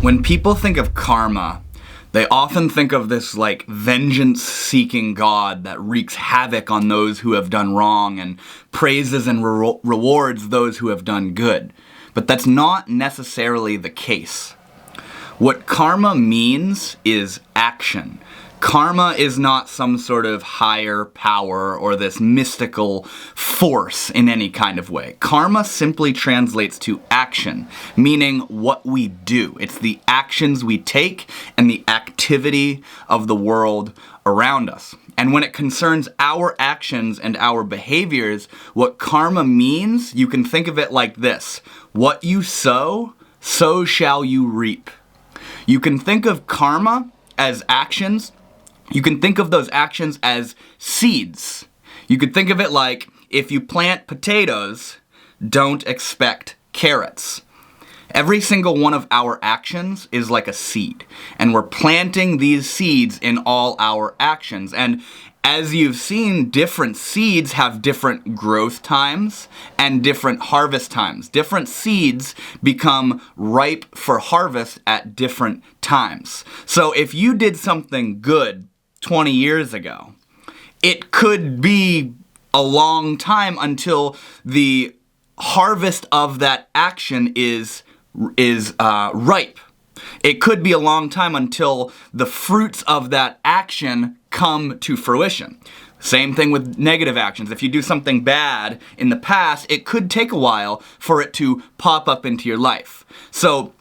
When people think of karma, they often think of this like vengeance-seeking God that wreaks havoc on those who have done wrong and praises and rewards those who have done good. But that's not necessarily the case. What karma means is action. Karma is not some sort of higher power or this mystical force in any kind of way. Karma simply translates to action, meaning what we do. It's the actions we take and the activity of the world around us. And when it concerns our actions and our behaviors, what karma means, you can think of it like this: what you sow, so shall you reap. You can think of karma as actions. You can think of those actions as seeds. You could think of it like, if you plant potatoes, don't expect carrots. Every single one of our actions is like a seed, and we're planting these seeds in all our actions. And as you've seen, different seeds have different growth times and different harvest times. Different seeds become ripe for harvest at different times. So if you did something good 20 years ago, it could be a long time until the harvest of that action is ripe. It could be a long time until the fruits of that action come to fruition. Same thing with negative actions. If you do something bad in the past, it could take a while for it to pop up into your life. So,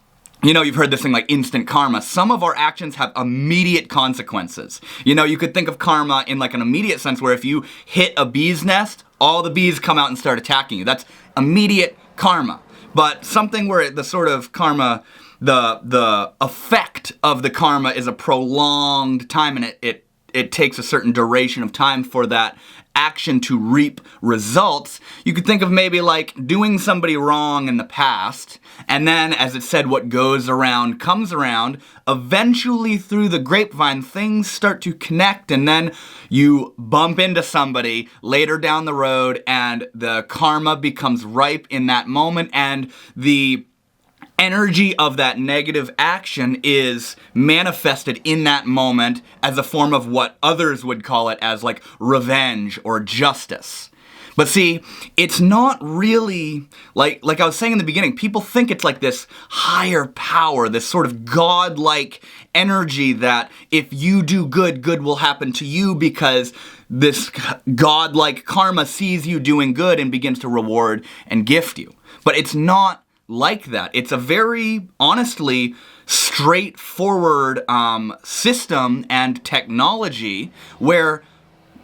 you've heard this thing like instant karma. Some of our actions have immediate consequences. You could think of karma in like an immediate sense where if you hit a bee's nest, all the bees come out and start attacking you. That's immediate karma. But something where the sort of karma, the effect of the karma is a prolonged time, and it takes a certain duration of time for that action to reap results. You could think of maybe like doing somebody wrong in the past, and then, as it said, what goes around comes around. Eventually, through the grapevine, things start to connect, and then you bump into somebody later down the road, and the karma becomes ripe in that moment, and the energy of that negative action is manifested in that moment as a form of what others would call it as like revenge or justice. But see, it's not really, like I was saying in the beginning, people think it's like this higher power, this sort of godlike energy that if you do good, good will happen to you because this godlike karma sees you doing good and begins to reward and gift you. But it's not like that. It's a very, honestly, straightforward system and technology where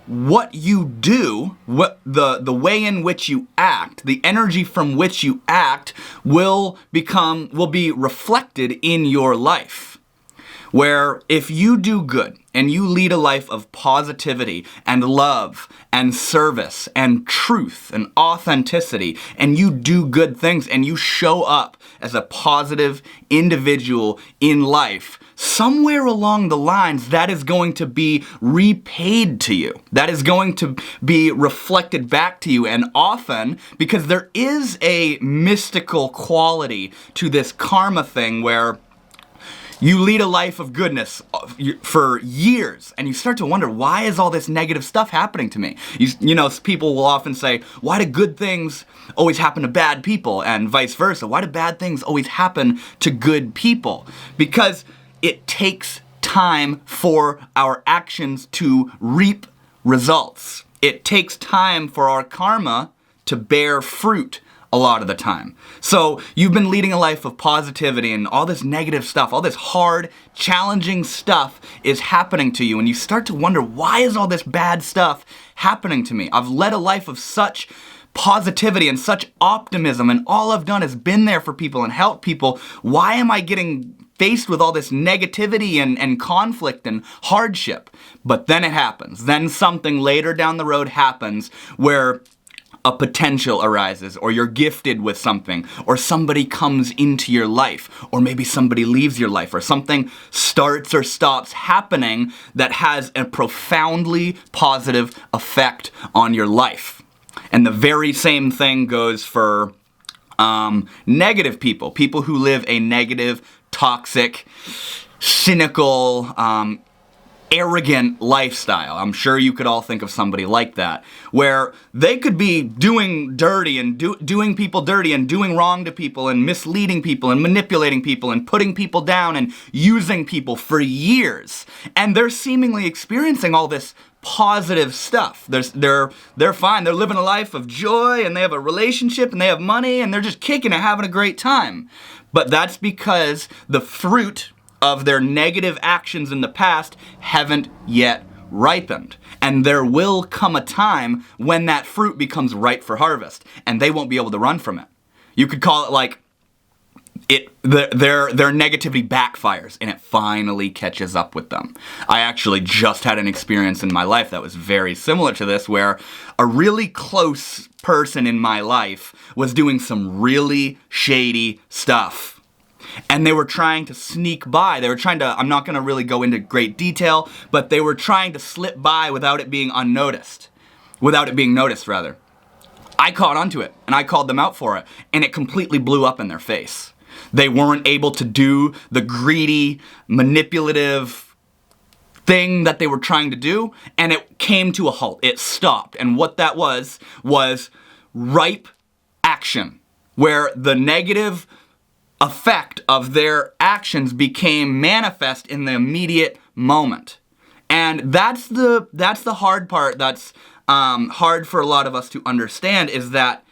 what you do, what the way in which you act, the energy from which you act will be reflected in your life. Where if you do good and you lead a life of positivity and love and service and truth and authenticity, and you do good things and you show up as a positive individual in life, somewhere along the lines that is going to be repaid to you. That is going to be reflected back to you. And often, because there is a mystical quality to this karma thing where you lead a life of goodness for years, and you start to wonder, why is all this negative stuff happening to me? People will often say, why do good things always happen to bad people? And vice versa. Why do bad things always happen to good people? Because it takes time for our actions to reap results. It takes time for our karma to bear fruit a lot of the time. So you've been leading a life of positivity and all this negative stuff, all this hard, challenging stuff is happening to you, and you start to wonder, why is all this bad stuff happening to me? I've led a life of such positivity and such optimism, and all I've done is been there for people and helped people. Why am I getting faced with all this negativity and conflict and hardship? But then it happens. Then something later down the road happens where a potential arises, or you're gifted with something, or somebody comes into your life, or maybe somebody leaves your life, or something starts or stops happening that has a profoundly positive effect on your life. And the very same thing goes for negative people who live a negative, toxic, cynical, arrogant lifestyle. I'm sure you could all think of somebody like that, where they could be doing dirty and doing people dirty and doing wrong to people and misleading people and manipulating people and putting people down and using people for years. And they're seemingly experiencing all this positive stuff. They're fine. They're living a life of joy, and they have a relationship, and they have money, and they're just kicking it, having a great time. But that's because the fruit of their negative actions in the past haven't yet ripened. And there will come a time when that fruit becomes ripe for harvest, and they won't be able to run from it. You could call it like their negativity backfires and it finally catches up with them. I actually just had an experience in my life that was very similar to this, where a really close person in my life was doing some really shady stuff. And they were trying to sneak by. They were trying to, I'm not going to really go into great detail, but they were trying to slip by without it being unnoticed. Without it being noticed, rather. I caught onto it, and I called them out for it, and it completely blew up in their face. They weren't able to do the greedy, manipulative thing that they were trying to do, and it came to a halt. It stopped. And what that was ripe action, where the negative effect of their actions became manifest in the immediate moment. And that's the hard part. That's hard for a lot of us to understand, is that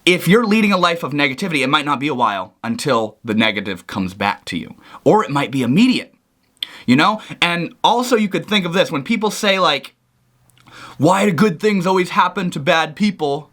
if you're leading a life of negativity, it might not be a while until the negative comes back to you. Or it might be immediate, you know? And also you could think of this, when people say like, why do good things always happen to bad people?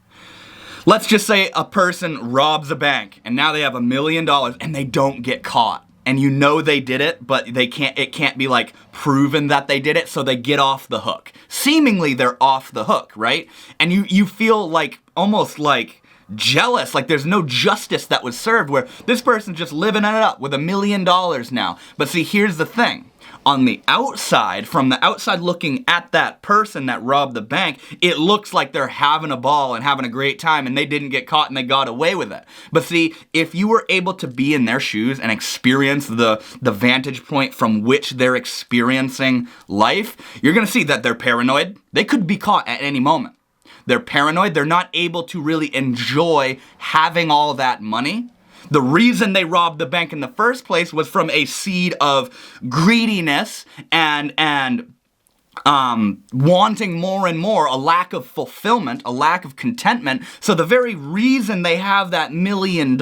Let's just say a person robs a bank and now they have $1 million and they don't get caught. And you know they did it, but it can't be like proven that they did it, so they get off the hook. Seemingly they're off the hook, right? And you feel like almost like jealous, like there's no justice that was served, where this person's just living it up with $1 million now. But see, here's the thing. On the outside, from the outside looking at that person that robbed the bank, it looks like they're having a ball and having a great time and they didn't get caught and they got away with it. But see, if you were able to be in their shoes and experience the vantage point from which they're experiencing life, you're gonna see that they're paranoid. They could be caught at any moment. They're paranoid. They're not able to really enjoy having all that money. The reason they robbed the bank in the first place was from a seed of greediness and wanting more and more, a lack of fulfillment, a lack of contentment. So the very reason they have that $1 million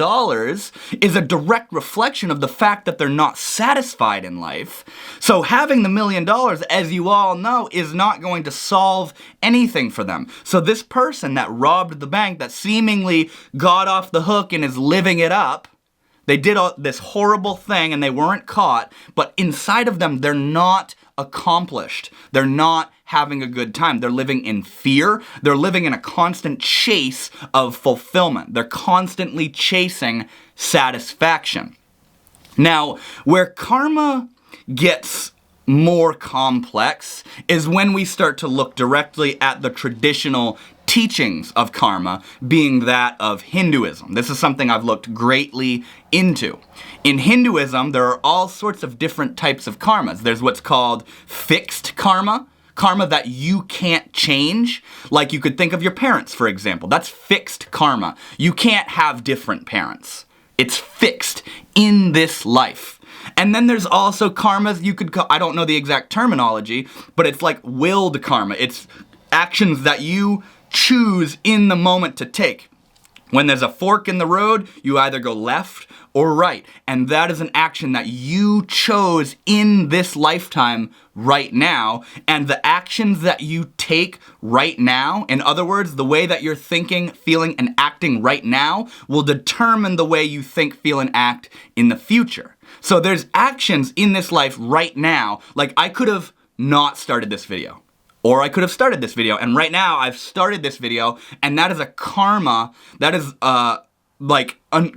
is a direct reflection of the fact that they're not satisfied in life. So having the $1 million, as you all know, is not going to solve anything for them. So this person that robbed the bank, that seemingly got off the hook and is living it up, they did this horrible thing and they weren't caught, but inside of them, they're not accomplished. They're not having a good time. They're living in fear. They're living in a constant chase of fulfillment. They're constantly chasing satisfaction. Now, where karma gets more complex is when we start to look directly at the traditional teachings of karma, being that of Hinduism. This is something I've looked greatly into. In Hinduism, there are all sorts of different types of karmas. There's what's called fixed karma, karma that you can't change. Like you could think of your parents, for example. That's fixed karma. You can't have different parents. It's fixed in this life. And then there's also karmas you could call, I don't know the exact terminology, but it's like willed karma. It's actions that you choose in the moment to take. When there's a fork in the road, you either go left or right. And that is an action that you chose in this lifetime right now. And the actions that you take right now, in other words, the way that you're thinking, feeling, and acting right now will determine the way you think, feel, and act in the future. So there's actions in this life right now, like I could have not started this video. Or I could have started this video, and right now I've started this video, and that is a karma, that is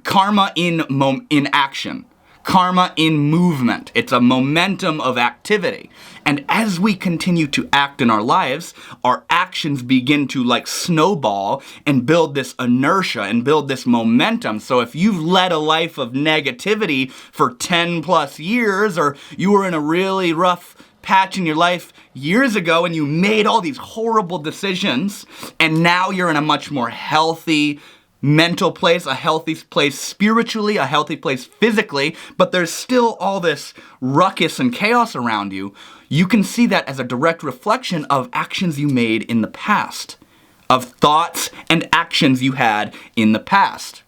karma in action. karma in movement. It's a momentum of activity. And as we continue to act in our lives, our actions begin to like snowball and build this inertia and build this momentum. So if you've led a life of negativity for 10 plus years, or you were in a really rough patch in your life years ago and you made all these horrible decisions, and now you're in a much more healthy mental place, a healthy place spiritually, a healthy place physically, but there's still all this ruckus and chaos around you, you can see that as a direct reflection of actions you made in the past, of thoughts and actions you had in the past.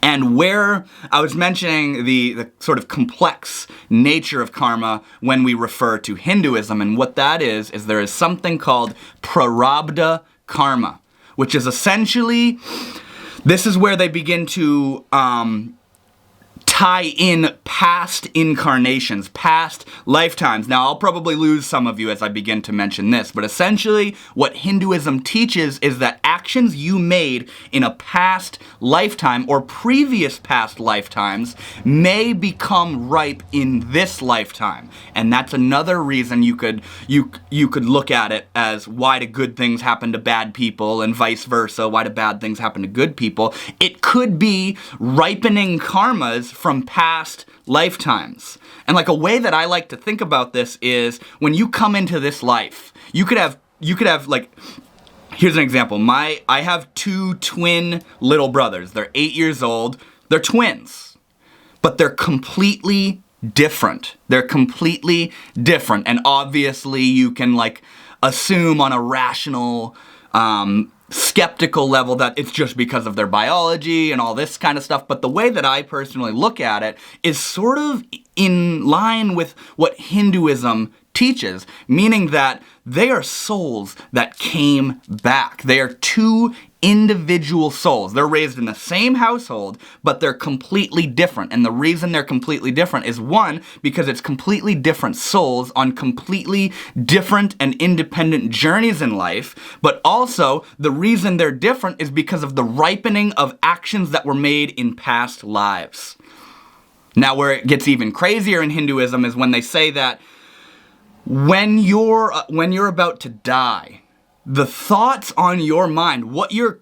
And where I was mentioning the sort of complex nature of karma when we refer to Hinduism, and what that is there is something called prarabdha karma, which is essentially, this is where they begin to tie in past incarnations, past lifetimes. Now, I'll probably lose some of you as I begin to mention this, but essentially what Hinduism teaches is that actions you made in a past lifetime or previous past lifetimes may become ripe in this lifetime. And that's another reason you could look at it as, why do good things happen to bad people and vice versa? Why do bad things happen to good people? It could be ripening karmas from past lifetimes. And like a way that I like to think about this is, when you come into this life, you could have like, here's an example. I have two twin little brothers. They're 8 years old. They're twins, but they're completely different. They're completely different. And obviously you can like assume on a rational, skeptical level that it's just because of their biology and all this kind of stuff. But the way that I personally look at it is sort of in line with what Hinduism teaches, meaning that they are souls that came back. They are two individual souls. They're raised in the same household, but they're completely different. And the reason they're completely different is, one, because it's completely different souls on completely different and independent journeys in life, but also the reason they're different is because of the ripening of actions that were made in past lives. Now, where it gets even crazier in Hinduism is when they say that when you're about to die, the thoughts on your mind, what you're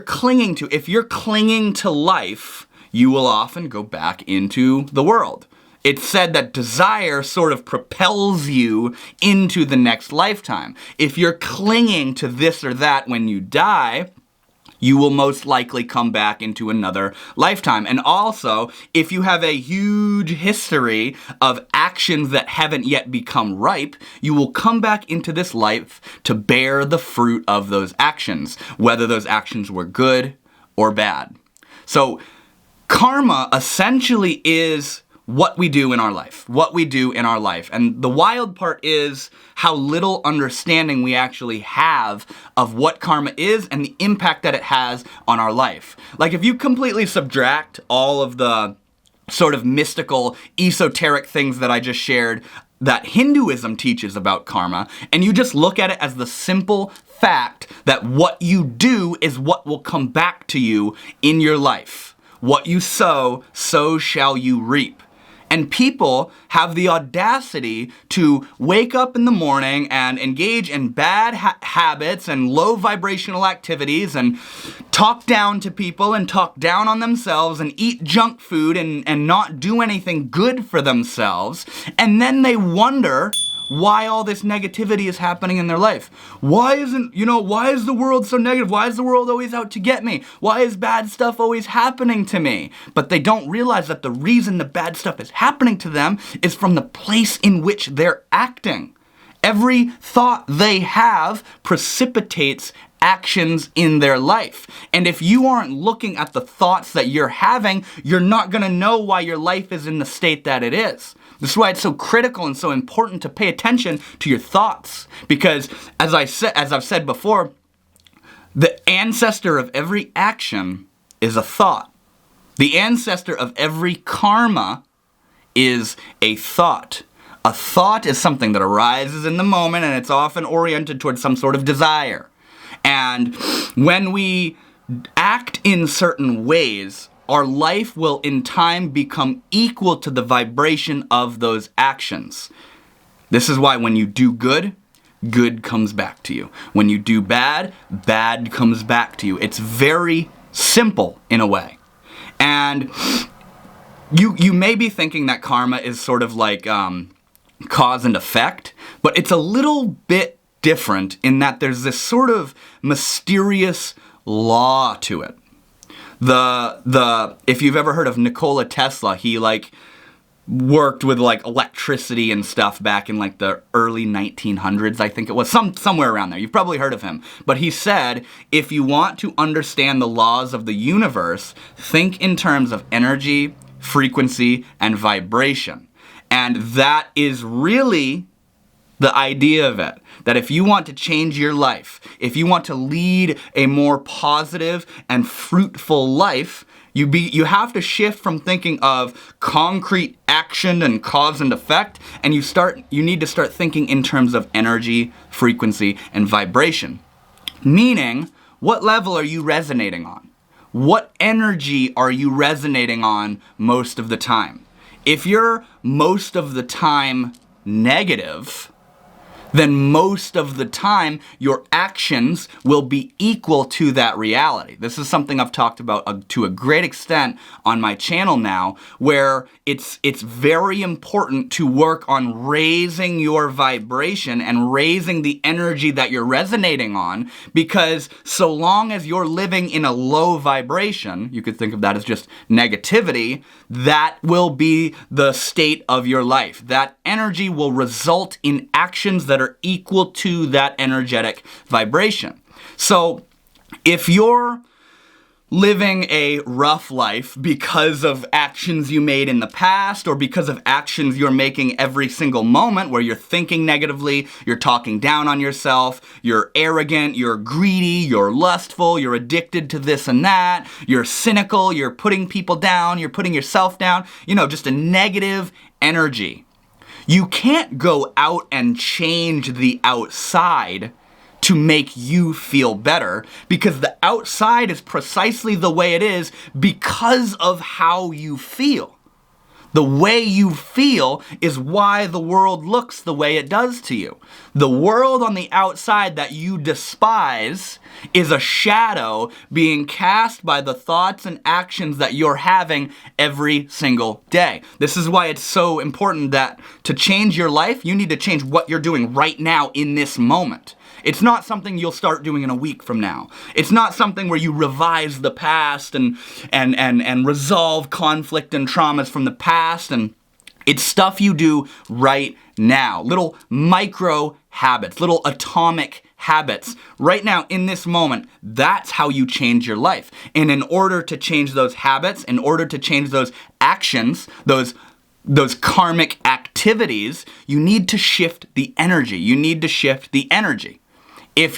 clinging to, if you're clinging to life, you will often go back into the world. It's said that desire sort of propels you into the next lifetime. If you're clinging to this or that when you die, you will most likely come back into another lifetime. And also, if you have a huge history of actions that haven't yet become ripe, you will come back into this life to bear the fruit of those actions, whether those actions were good or bad. So, karma essentially is what we do in our life, And the wild part is how little understanding we actually have of what karma is and the impact that it has on our life. Like, if you completely subtract all of the sort of mystical, esoteric things that I just shared that Hinduism teaches about karma, and you just look at it as the simple fact that what you do is what will come back to you in your life. What you sow, so shall you reap. And people have the audacity to wake up in the morning and engage in bad habits and low vibrational activities and talk down to people and talk down on themselves and eat junk food and not do anything good for themselves. And then they wonder why all this negativity is happening in their life. Why is the world so negative? Why is the world always out to get me? Why is bad stuff always happening to me? But they don't realize that the reason the bad stuff is happening to them is from the place in which they're acting. Every thought they have precipitates actions in their life. And if you aren't looking at the thoughts that you're having, you're not going to know why your life is in the state that it is. This is why it's so critical and so important to pay attention to your thoughts. Because as I've said before, the ancestor of every action is a thought. The ancestor of every karma is a thought. A thought is something that arises in the moment, and it's often oriented towards some sort of desire. And when we act in certain ways, our life will in time become equal to the vibration of those actions. This is why when you do good, good comes back to you. When you do bad, bad comes back to you. It's very simple in a way. And you may be thinking that karma is sort of like cause and effect, but it's a little bit different in that there's this sort of mysterious law to it. If you've ever heard of Nikola Tesla, he worked with electricity and stuff back in the early 1900s, I think it was, somewhere around there. You've probably heard of him. But he said, if you want to understand the laws of the universe, think in terms of energy, frequency, and vibration. And that is really the idea of it. That if you want to change your life, if you want to lead a more positive and fruitful life, you have to shift from thinking of concrete action and cause and effect, and you need to start thinking in terms of energy, frequency, and vibration. Meaning, what level are you resonating on? What energy are you resonating on most of the time? If you're most of the time negative, then most of the time your actions will be equal to that reality. This is something I've talked about to a great extent on my channel now, where it's very important to work on raising your vibration and raising the energy that you're resonating on, because so long as you're living in a low vibration, you could think of that as just negativity, that will be the state of your life. That energy will result in actions that are equal to that energetic vibration. So if you're living a rough life because of actions you made in the past, or because of actions you're making every single moment where you're thinking negatively, you're talking down on yourself, you're arrogant, you're greedy, you're lustful, you're addicted to this and that, you're cynical, you're putting people down, you're putting yourself down, just a negative energy. You can't go out and change the outside to make you feel better, because the outside is precisely the way it is because of how you feel. The way you feel is why the world looks the way it does to you. The world on the outside that you despise is a shadow being cast by the thoughts and actions that you're having every single day. This is why it's so important that to change your life, you need to change what you're doing right now in this moment. It's not something you'll start doing in a week from now. It's not something where you revise the past and resolve conflict and traumas from the past. And it's stuff you do right now. Little micro habits, little atomic habits. Right now, in this moment, that's how you change your life. And in order to change those habits, in order to change those actions, those karmic activities, you need to shift the energy. You need to shift the energy. It's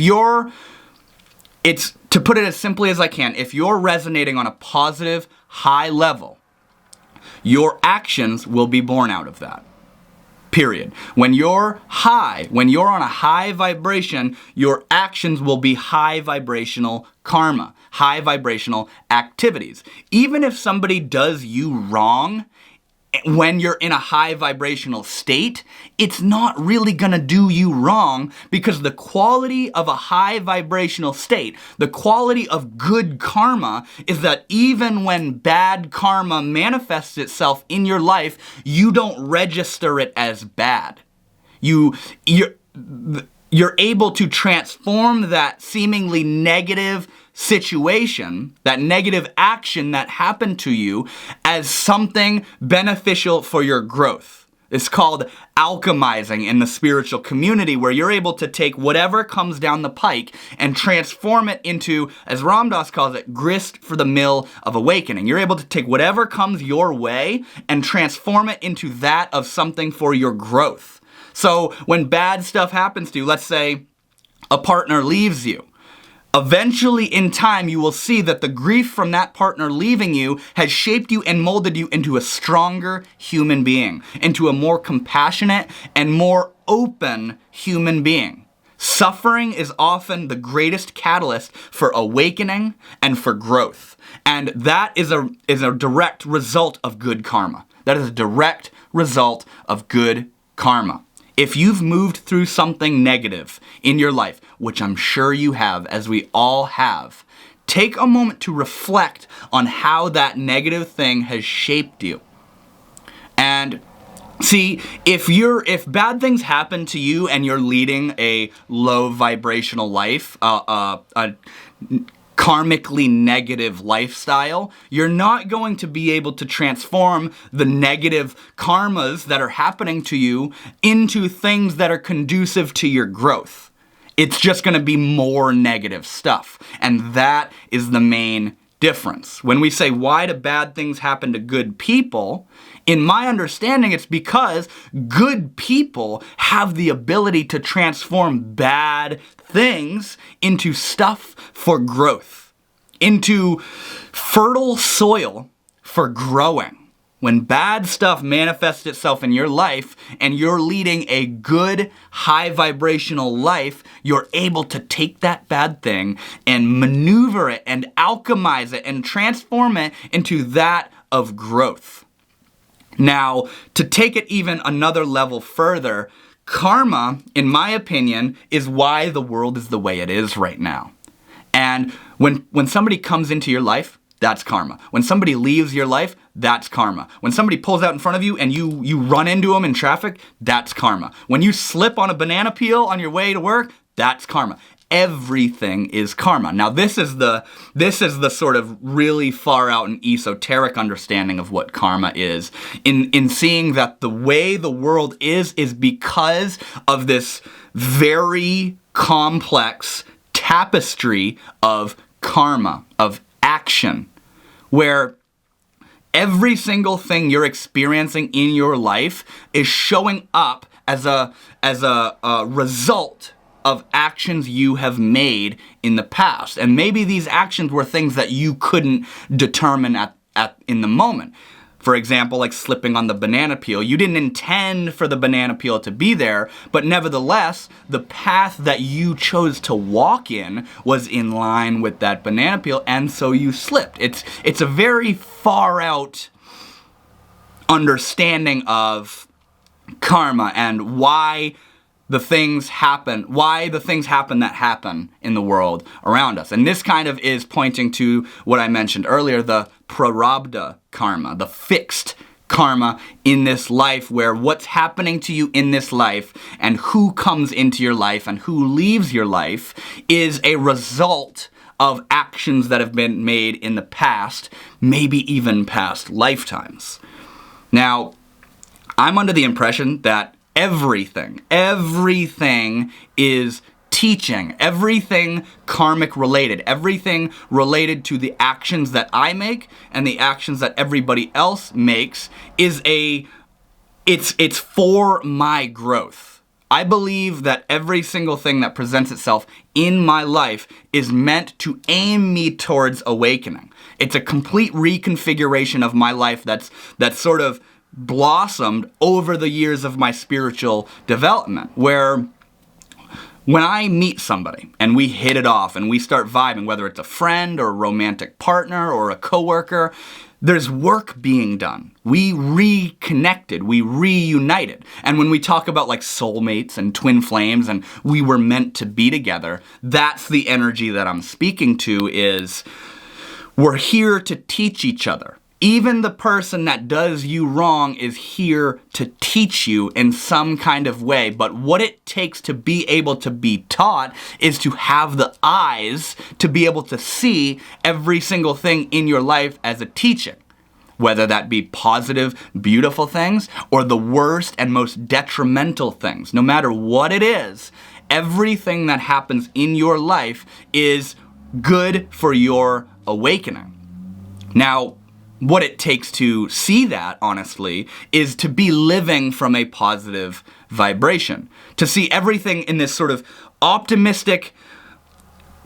to put it as simply as I can, if you're resonating on a positive, high level, your actions will be born out of that. Period. When you're on a high vibration, your actions will be high vibrational karma, high vibrational activities. Even if somebody does you wrong, when you're in a high vibrational state, it's not really gonna do you wrong, because the quality of a high vibrational state, the quality of good karma, is that even when bad karma manifests itself in your life, you don't register it as bad. You're able to transform that seemingly negative situation, that negative action that happened to you, as something beneficial for your growth. It's called alchemizing in the spiritual community, where you're able to take whatever comes down the pike and transform it into, as Ram Dass calls it, grist for the mill of awakening. You're able to take whatever comes your way and transform it into that of something for your growth. So when bad stuff happens to you, let's say a partner leaves you, eventually in time you will see that the grief from that partner leaving you has shaped you and molded you into a stronger human being, into a more compassionate and more open human being. Suffering is often the greatest catalyst for awakening and for growth. And that is a direct result of good karma. That is a direct result of good karma. If you've moved through something negative in your life, which I'm sure you have, as we all have, take a moment to reflect on how that negative thing has shaped you. And see, if bad things happen to you and you're leading a low vibrational life, a karmically negative lifestyle, you're not going to be able to transform the negative karmas that are happening to you into things that are conducive to your growth. It's just going to be more negative stuff. And that is the main difference. When we say, why do bad things happen to good people? In my understanding, it's because good people have the ability to transform bad things into stuff for growth, into fertile soil for growing. When bad stuff manifests itself in your life and you're leading a good, high vibrational life, you're able to take that bad thing and maneuver it and alchemize it and transform it into that of growth. Now, to take it even another level further, karma, in my opinion, is why the world is the way it is right now. And when somebody comes into your life, that's karma. When somebody leaves your life, that's karma. When somebody pulls out in front of you and you run into them in traffic, that's karma. When you slip on a banana peel on your way to work, that's karma. Everything is karma. Now this is the sort of really far out and esoteric understanding of what karma is. In seeing that the way the world is because of this very complex tapestry of karma, of action, where every single thing you're experiencing in your life is showing up as a result of actions you have made in the past. And maybe these actions were things that you couldn't determine in the moment. For example, like slipping on the banana peel. You didn't intend for the banana peel to be there, but nevertheless, the path that you chose to walk in was in line with that banana peel, and so you slipped. It's a very far out understanding of karma and why the things happen that happen in the world around us. And this kind of is pointing to what I mentioned earlier, the prarabdha karma, the fixed karma in this life, where what's happening to you in this life and who comes into your life and who leaves your life is a result of actions that have been made in the past, maybe even past lifetimes. Now, I'm under the impression that everything is teaching, everything karmic related, everything related to the actions that I make and the actions that everybody else makes is it's for my growth. I believe that every single thing that presents itself in my life is meant to aim me towards awakening. It's a complete reconfiguration of my life that's sort of blossomed over the years of my spiritual development, where when I meet somebody and we hit it off and we start vibing, whether it's a friend or a romantic partner or a coworker, there's work being done. We reconnected, we reunited. And when we talk about like soulmates and twin flames and we were meant to be together, that's the energy that I'm speaking to, is we're here to teach each other. Even the person that does you wrong is here to teach you in some kind of way. But what it takes to be able to be taught is to have the eyes to be able to see every single thing in your life as a teaching. Whether that be positive, beautiful things, or the worst and most detrimental things. No matter what it is, everything that happens in your life is good for your awakening. Now, what it takes to see that, honestly, is to be living from a positive vibration. To see everything in this sort of optimistic,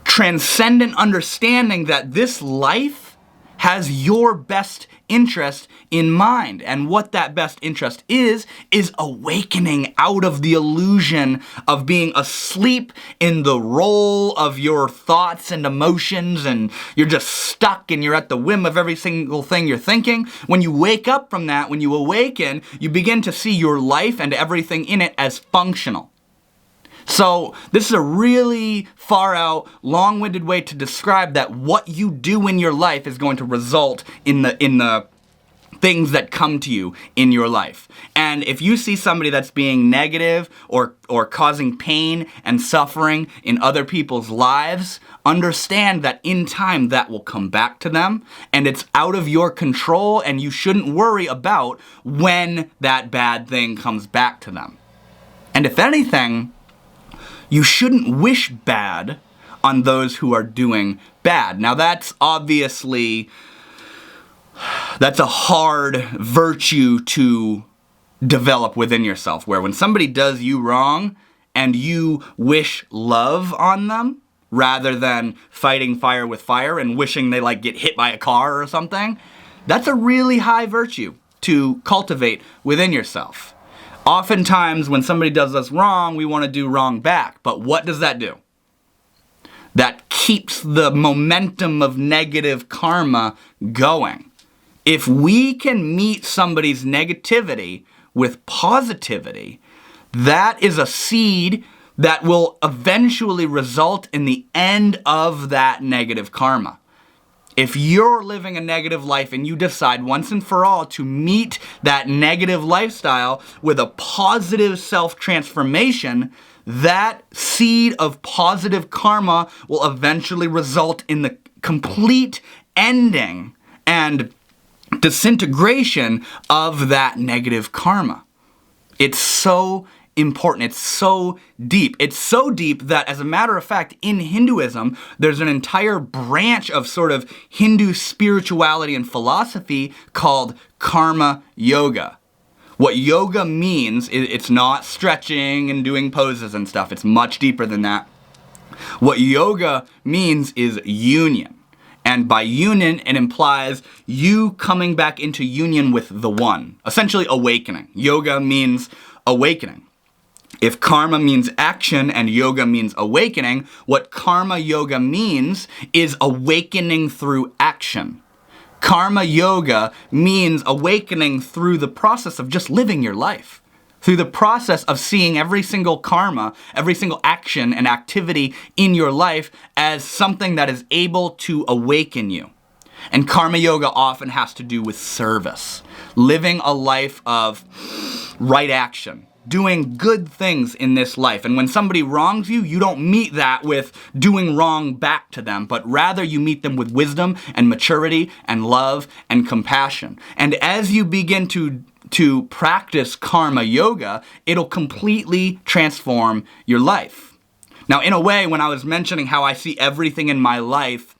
transcendent understanding that this life has your best interest in mind. And what that best interest is awakening out of the illusion of being asleep in the role of your thoughts and emotions, and you're just stuck and you're at the whim of every single thing you're thinking. When you wake up from that, when you awaken, you begin to see your life and everything in it as functional. So this is a really far out, long-winded way to describe that what you do in your life is going to result in the things that come to you in your life. And if you see somebody that's being negative or causing pain and suffering in other people's lives, understand that in time that will come back to them, and it's out of your control, and you shouldn't worry about when that bad thing comes back to them. And if anything, you shouldn't wish bad on those who are doing bad. Now that's obviously, that's a hard virtue to develop within yourself, where when somebody does you wrong and you wish love on them rather than fighting fire with fire and wishing they like get hit by a car or something, that's a really high virtue to cultivate within yourself. Oftentimes, when somebody does us wrong, we want to do wrong back. But what does that do? That keeps the momentum of negative karma going. If we can meet somebody's negativity with positivity, that is a seed that will eventually result in the end of that negative karma. If you're living a negative life and you decide once and for all to meet that negative lifestyle with a positive self-transformation, that seed of positive karma will eventually result in the complete ending and disintegration of that negative karma. It's so important. It's so deep. It's so deep that, as a matter of fact, in Hinduism, there's an entire branch of sort of Hindu spirituality and philosophy called karma yoga. What yoga means is it's not stretching and doing poses and stuff. It's much deeper than that. What yoga means is union. And by union, it implies you coming back into union with the one. Essentially awakening. Yoga means awakening. If karma means action and yoga means awakening, what karma yoga means is awakening through action. Karma yoga means awakening through the process of just living your life. Through the process of seeing every single karma, every single action and activity in your life as something that is able to awaken you. And karma yoga often has to do with service. Living a life of right action. Doing good things in this life. And when somebody wrongs you, you don't meet that with doing wrong back to them, but rather you meet them with wisdom and maturity and love and compassion. And as you begin to practice karma yoga, it'll completely transform your life. Now, in a way, when I was mentioning how I see everything in my life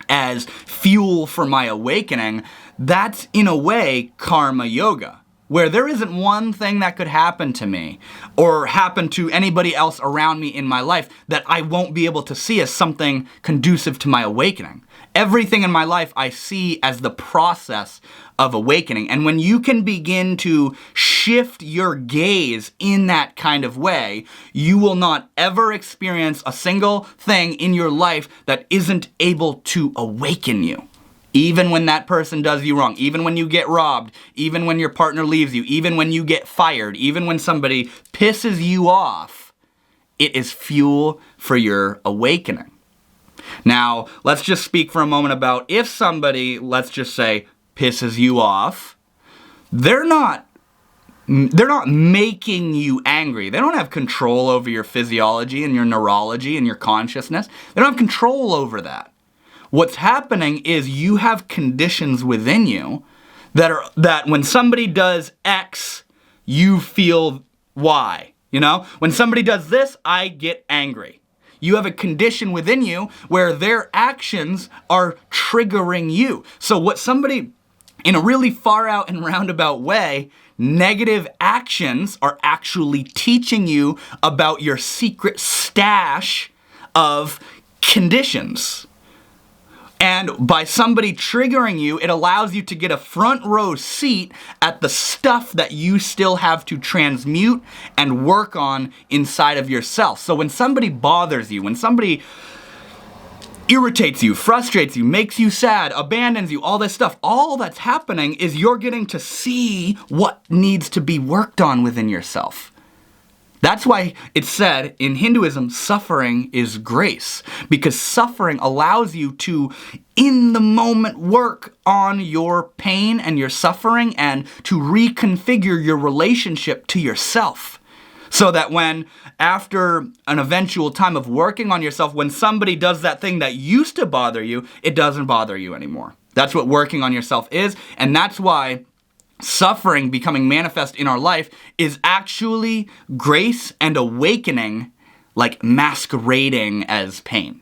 as fuel for my awakening, that's in a way karma yoga. Where there isn't one thing that could happen to me or happen to anybody else around me in my life that I won't be able to see as something conducive to my awakening. Everything in my life I see as the process of awakening. And when you can begin to shift your gaze in that kind of way, you will not ever experience a single thing in your life that isn't able to awaken you. Even when that person does you wrong, even when you get robbed, even when your partner leaves you, even when you get fired, even when somebody pisses you off, it is fuel for your awakening. Now, let's just speak for a moment about if somebody, let's just say, pisses you off, they're not making you angry. They don't have control over your physiology and your neurology and your consciousness. They don't have control over that. What's happening is you have conditions within you that when somebody does X, you feel Y. You know, when somebody does this, I get angry. You have a condition within you where their actions are triggering you. So what somebody, in a really far out and roundabout way, negative actions are actually teaching you about your secret stash of conditions. And by somebody triggering you, it allows you to get a front row seat at the stuff that you still have to transmute and work on inside of yourself. So when somebody bothers you, when somebody irritates you, frustrates you, makes you sad, abandons you, all this stuff, all that's happening is you're getting to see what needs to be worked on within yourself. That's why it's said in Hinduism, suffering is grace, because suffering allows you to, in the moment, work on your pain and your suffering and to reconfigure your relationship to yourself. So that when, after an eventual time of working on yourself, when somebody does that thing that used to bother you, it doesn't bother you anymore. That's what working on yourself is, and that's why suffering becoming manifest in our life is actually grace and awakening, like masquerading as pain.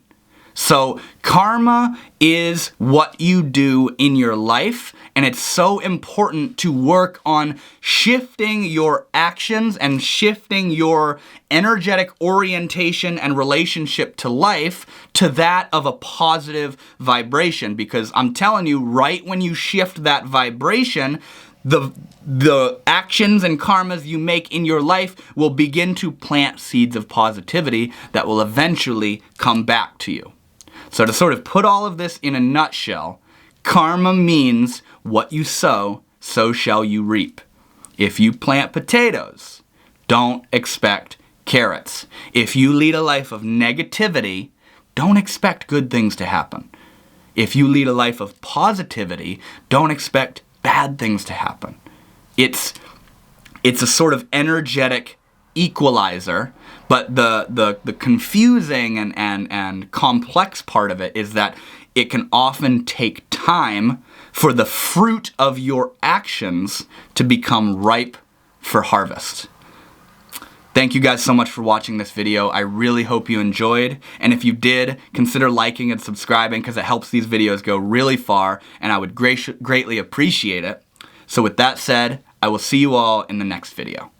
So karma is what you do in your life, and it's so important to work on shifting your actions and shifting your energetic orientation and relationship to life to that of a positive vibration. Because I'm telling you, right when you shift that vibration, the actions and karmas you make in your life will begin to plant seeds of positivity that will eventually come back to you. So to sort of put all of this in a nutshell, karma means what you sow, so shall you reap. If you plant potatoes, don't expect carrots. If you lead a life of negativity, don't expect good things to happen. If you lead a life of positivity, don't expect bad things to happen. It's a sort of energetic equalizer, but the confusing and complex part of it is that it can often take time for the fruit of your actions to become ripe for harvest. Thank you guys so much for watching this video. I really hope you enjoyed, and if you did, consider liking and subscribing because it helps these videos go really far, and I would greatly appreciate it. So with that said, I will see you all in the next video.